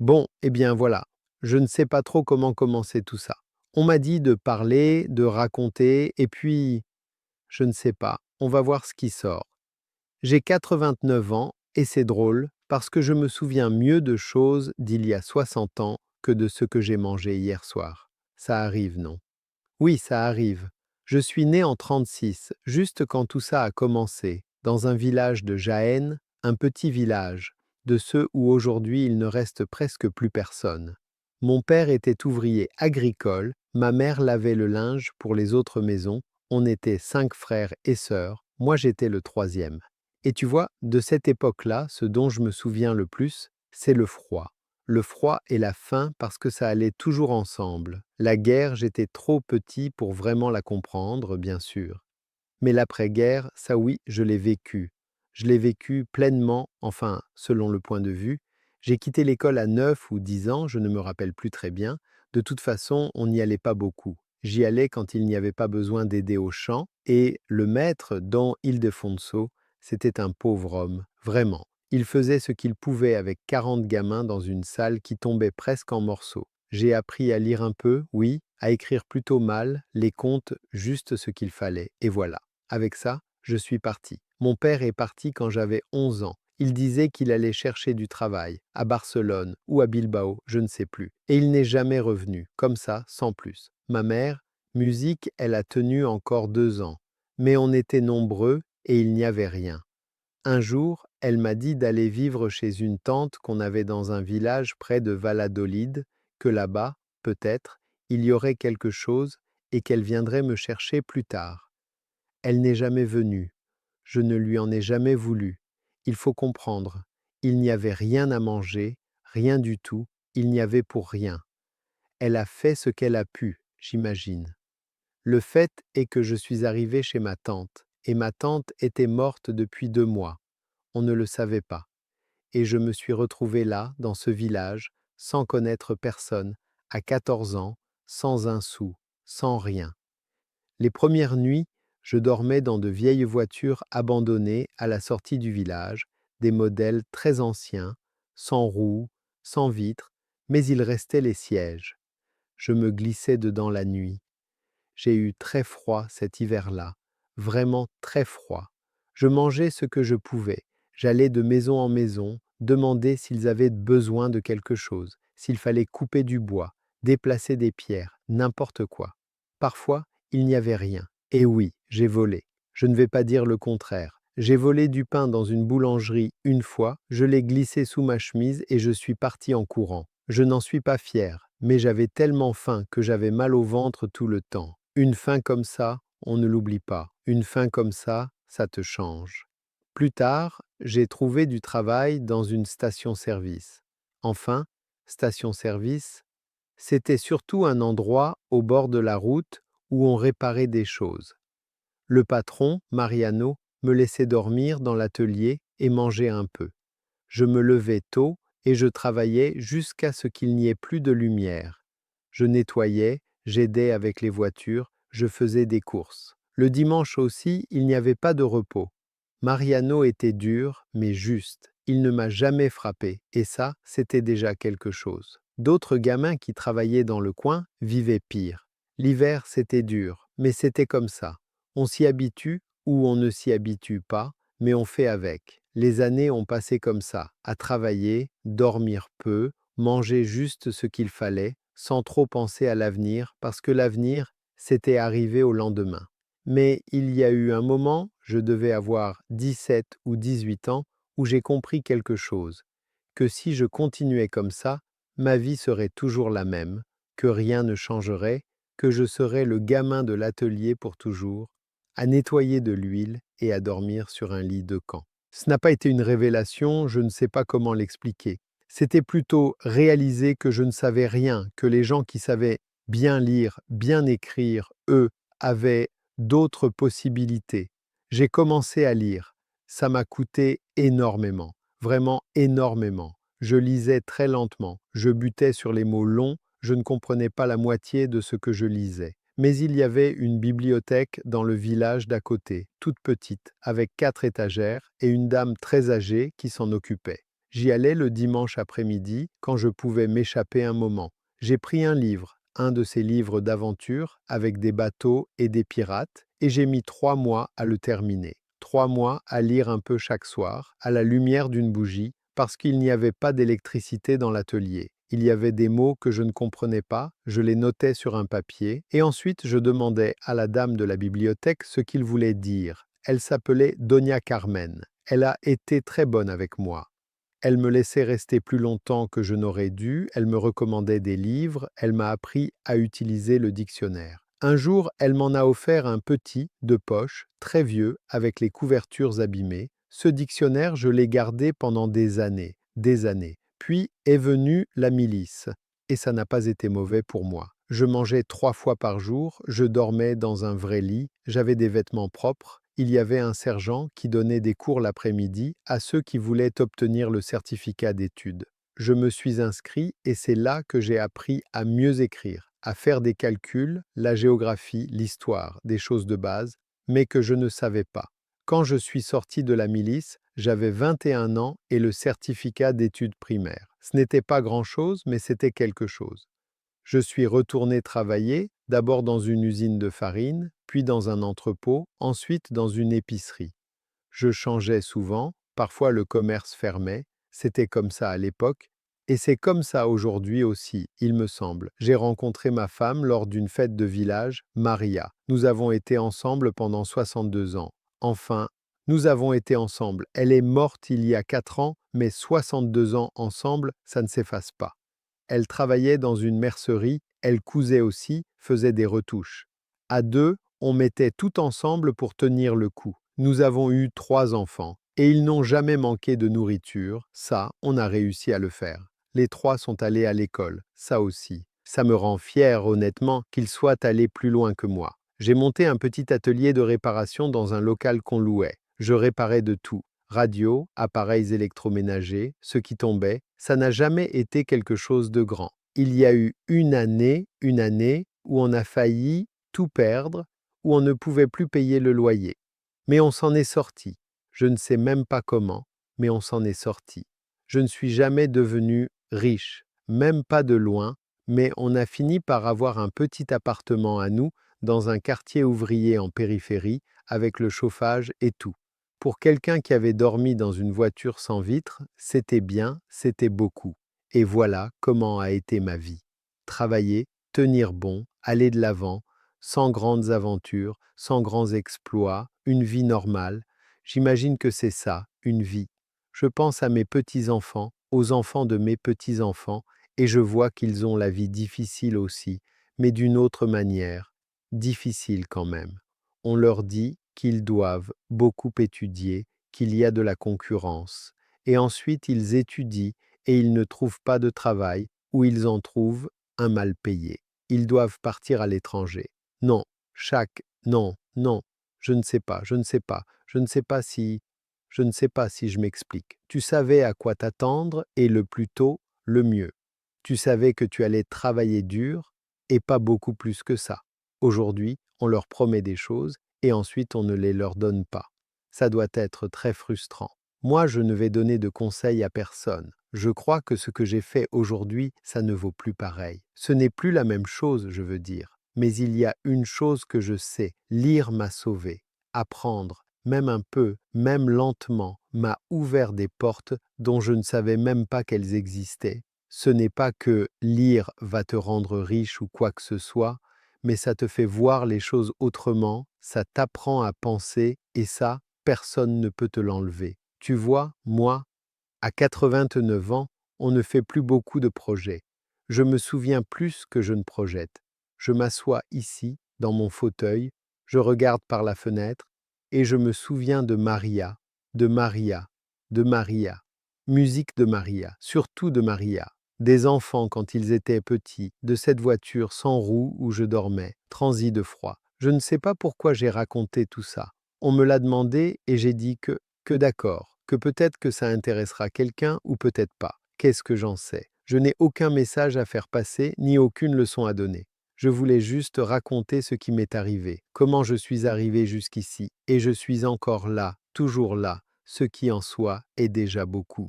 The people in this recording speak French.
Bon, eh bien voilà, je ne sais pas trop comment commencer tout ça. On m'a dit de parler, de raconter, et puis, je ne sais pas, on va voir ce qui sort. J'ai 89 ans, et c'est drôle, parce que je me souviens mieux de choses d'il y a 60 ans que de ce que j'ai mangé hier soir. Ça arrive, non? Oui, ça arrive. Je suis né en 36, juste quand tout ça a commencé, dans un village de Jaén, un petit village, de ceux où aujourd'hui il ne reste presque plus personne. Mon père était ouvrier agricole, ma mère lavait le linge pour les autres maisons, on était 5 frères et sœurs, moi j'étais le troisième. Et tu vois, de cette époque-là, ce dont je me souviens le plus, c'est le froid. Le froid et la faim parce que ça allait toujours ensemble. La guerre, j'étais trop petit pour vraiment la comprendre, bien sûr. Mais l'après-guerre, ça oui, je l'ai vécu. Je l'ai vécu pleinement, enfin, selon le point de vue. J'ai quitté l'école à 9 ou 10 ans, je ne me rappelle plus très bien. De toute façon, on n'y allait pas beaucoup. J'y allais quand il n'y avait pas besoin d'aider au champ, et le maître, Don Ildefonso, c'était un pauvre homme, vraiment. Il faisait ce qu'il pouvait avec 40 gamins dans une salle qui tombait presque en morceaux. J'ai appris à lire un peu, oui, à écrire plutôt mal, les comptes juste ce qu'il fallait, et voilà. Avec ça, je suis parti. Mon père est parti quand j'avais 11 ans. Il disait qu'il allait chercher du travail, à Barcelone ou à Bilbao, je ne sais plus. Et il n'est jamais revenu, comme ça, sans plus. Ma mère, musique, elle a tenu encore 2 ans. Mais on était nombreux et il n'y avait rien. Un jour, elle m'a dit d'aller vivre chez une tante qu'on avait dans un village près de Valladolid, que là-bas, peut-être, il y aurait quelque chose et qu'elle viendrait me chercher plus tard. Elle n'est jamais venue. Je ne lui en ai jamais voulu. Il faut comprendre. Il n'y avait rien à manger, rien du tout, il n'y avait pour rien. Elle a fait ce qu'elle a pu, j'imagine. Le fait est que je suis arrivé chez ma tante, et ma tante était morte depuis 2 mois. On ne le savait pas. Et je me suis retrouvé là, dans ce village, sans connaître personne, à 14 ans, sans un sou, sans rien. Les premières nuits, je dormais dans de vieilles voitures abandonnées à la sortie du village, des modèles très anciens, sans roues, sans vitres, mais il restait les sièges. Je me glissais dedans la nuit. J'ai eu très froid cet hiver-là, vraiment très froid. Je mangeais ce que je pouvais. J'allais de maison en maison, demander s'ils avaient besoin de quelque chose, s'il fallait couper du bois, déplacer des pierres, n'importe quoi. Parfois, il n'y avait rien. Et oui, j'ai volé. Je ne vais pas dire le contraire. J'ai volé du pain dans une boulangerie une fois, je l'ai glissé sous ma chemise et je suis parti en courant. Je n'en suis pas fier, mais j'avais tellement faim que j'avais mal au ventre tout le temps. Une faim comme ça, on ne l'oublie pas. Une faim comme ça te change. Plus tard, j'ai trouvé du travail dans une station-service. Enfin, station-service, c'était surtout un endroit au bord de la route où on réparait des choses. Le patron, Mariano, me laissait dormir dans l'atelier et manger un peu. Je me levais tôt et je travaillais jusqu'à ce qu'il n'y ait plus de lumière. Je nettoyais, j'aidais avec les voitures, je faisais des courses. Le dimanche aussi, il n'y avait pas de repos. Mariano était dur, mais juste. Il ne m'a jamais frappé, et ça, c'était déjà quelque chose. D'autres gamins qui travaillaient dans le coin vivaient pire. L'hiver, c'était dur, mais c'était comme ça. On s'y habitue ou on ne s'y habitue pas, mais on fait avec. Les années ont passé comme ça, à travailler, dormir peu, manger juste ce qu'il fallait, sans trop penser à l'avenir, parce que l'avenir, c'était arrivé au lendemain. Mais il y a eu un moment, je devais avoir 17 ou 18 ans, où j'ai compris quelque chose, que si je continuais comme ça, ma vie serait toujours la même, que rien ne changerait, que je serais le gamin de l'atelier pour toujours, à nettoyer de l'huile et à dormir sur un lit de camp. Ce n'a pas été une révélation, je ne sais pas comment l'expliquer. C'était plutôt réaliser que je ne savais rien, que les gens qui savaient bien lire, bien écrire, eux, avaient d'autres possibilités. J'ai commencé à lire. Ça m'a coûté énormément, vraiment énormément. Je lisais très lentement, je butais sur les mots longs, je ne comprenais pas la moitié de ce que je lisais. Mais il y avait une bibliothèque dans le village d'à côté, toute petite, avec 4 étagères, et une dame très âgée qui s'en occupait. J'y allais le dimanche après-midi, quand je pouvais m'échapper un moment. J'ai pris un livre, un de ces livres d'aventure, avec des bateaux et des pirates, et j'ai mis 3 mois à le terminer. 3 mois à lire un peu chaque soir, à la lumière d'une bougie, parce qu'il n'y avait pas d'électricité dans l'atelier. Il y avait des mots que je ne comprenais pas, je les notais sur un papier, et ensuite je demandais à la dame de la bibliothèque ce qu'il voulait dire. Elle s'appelait Doña Carmen. Elle a été très bonne avec moi. Elle me laissait rester plus longtemps que je n'aurais dû, elle me recommandait des livres, elle m'a appris à utiliser le dictionnaire. Un jour, elle m'en a offert un petit, de poche, très vieux, avec les couvertures abîmées. Ce dictionnaire, je l'ai gardé pendant des années, des années. Puis est venue la milice, et ça n'a pas été mauvais pour moi. Je mangeais 3 fois par jour, je dormais dans un vrai lit, j'avais des vêtements propres, il y avait un sergent qui donnait des cours l'après-midi à ceux qui voulaient obtenir le certificat d'études. Je me suis inscrit et c'est là que j'ai appris à mieux écrire, à faire des calculs, la géographie, l'histoire, des choses de base, mais que je ne savais pas. Quand je suis sorti de la milice, j'avais 21 ans et le certificat d'études primaires. Ce n'était pas grand-chose, mais c'était quelque chose. Je suis retourné travailler, d'abord dans une usine de farine, puis dans un entrepôt, ensuite dans une épicerie. Je changeais souvent, parfois le commerce fermait, c'était comme ça à l'époque, et c'est comme ça aujourd'hui aussi, il me semble. J'ai rencontré ma femme lors d'une fête de village, Maria. Nous avons été ensemble pendant 62 ans. Enfin, nous avons été ensemble. Elle est morte il y a 4 ans, mais 62 ans ensemble, ça ne s'efface pas. Elle travaillait dans une mercerie, elle cousait aussi, faisait des retouches. À deux, on mettait tout ensemble pour tenir le coup. Nous avons eu 3 enfants, et ils n'ont jamais manqué de nourriture, ça, on a réussi à le faire. Les 3 sont allés à l'école, ça aussi. Ça me rend fier, honnêtement, qu'ils soient allés plus loin que moi. J'ai monté un petit atelier de réparation dans un local qu'on louait. Je réparais de tout. Radio, appareils électroménagers, ce qui tombait, ça n'a jamais été quelque chose de grand. Il y a eu une année où on a failli tout perdre, où on ne pouvait plus payer le loyer. Mais on s'en est sorti. Je ne sais même pas comment, mais on s'en est sorti. Je ne suis jamais devenu riche, même pas de loin, mais on a fini par avoir un petit appartement à nous dans un quartier ouvrier en périphérie, avec le chauffage et tout. Pour quelqu'un qui avait dormi dans une voiture sans vitre, c'était bien, c'était beaucoup. Et voilà comment a été ma vie. Travailler, tenir bon, aller de l'avant, sans grandes aventures, sans grands exploits, une vie normale. J'imagine que c'est ça, une vie. Je pense à mes petits-enfants, aux enfants de mes petits-enfants, et je vois qu'ils ont la vie difficile aussi, mais d'une autre manière, difficile quand même. On leur dit qu'ils doivent beaucoup étudier, qu'il y a de la concurrence. Et ensuite ils étudient et ils ne trouvent pas de travail, ou ils en trouvent un mal payé. Ils doivent partir à l'étranger. Non, non, non, je ne sais pas, je ne sais pas, je ne sais pas si, je ne sais pas si je m'explique. Tu savais à quoi t'attendre et le plus tôt, le mieux. Tu savais que tu allais travailler dur et pas beaucoup plus que ça. Aujourd'hui, on leur promet des choses et ensuite on ne les leur donne pas. Ça doit être très frustrant. Moi, je ne vais donner de conseils à personne. Je crois que ce que j'ai fait aujourd'hui, ça ne vaut plus pareil. Ce n'est plus la même chose, je veux dire. Mais il y a une chose que je sais, lire m'a sauvé. Apprendre, même un peu, même lentement, m'a ouvert des portes dont je ne savais même pas qu'elles existaient. Ce n'est pas que lire va te rendre riche ou quoi que ce soit, mais ça te fait voir les choses autrement, ça t'apprend à penser et ça, personne ne peut te l'enlever. Tu vois, moi, à 89 ans, on ne fait plus beaucoup de projets. Je me souviens plus que je ne projette. Je m'assois ici, dans mon fauteuil, je regarde par la fenêtre et je me souviens de Maria, de Maria, de Maria. Musique de Maria, surtout de Maria. Des enfants quand ils étaient petits, de cette voiture sans roue où je dormais, transi de froid. Je ne sais pas pourquoi j'ai raconté tout ça. On me l'a demandé et j'ai dit que d'accord, que peut-être que ça intéressera quelqu'un ou peut-être pas. Qu'est-ce que j'en sais? Je n'ai aucun message à faire passer, ni aucune leçon à donner. Je voulais juste raconter ce qui m'est arrivé, comment je suis arrivé jusqu'ici, et je suis encore là, toujours là, ce qui en soi est déjà beaucoup.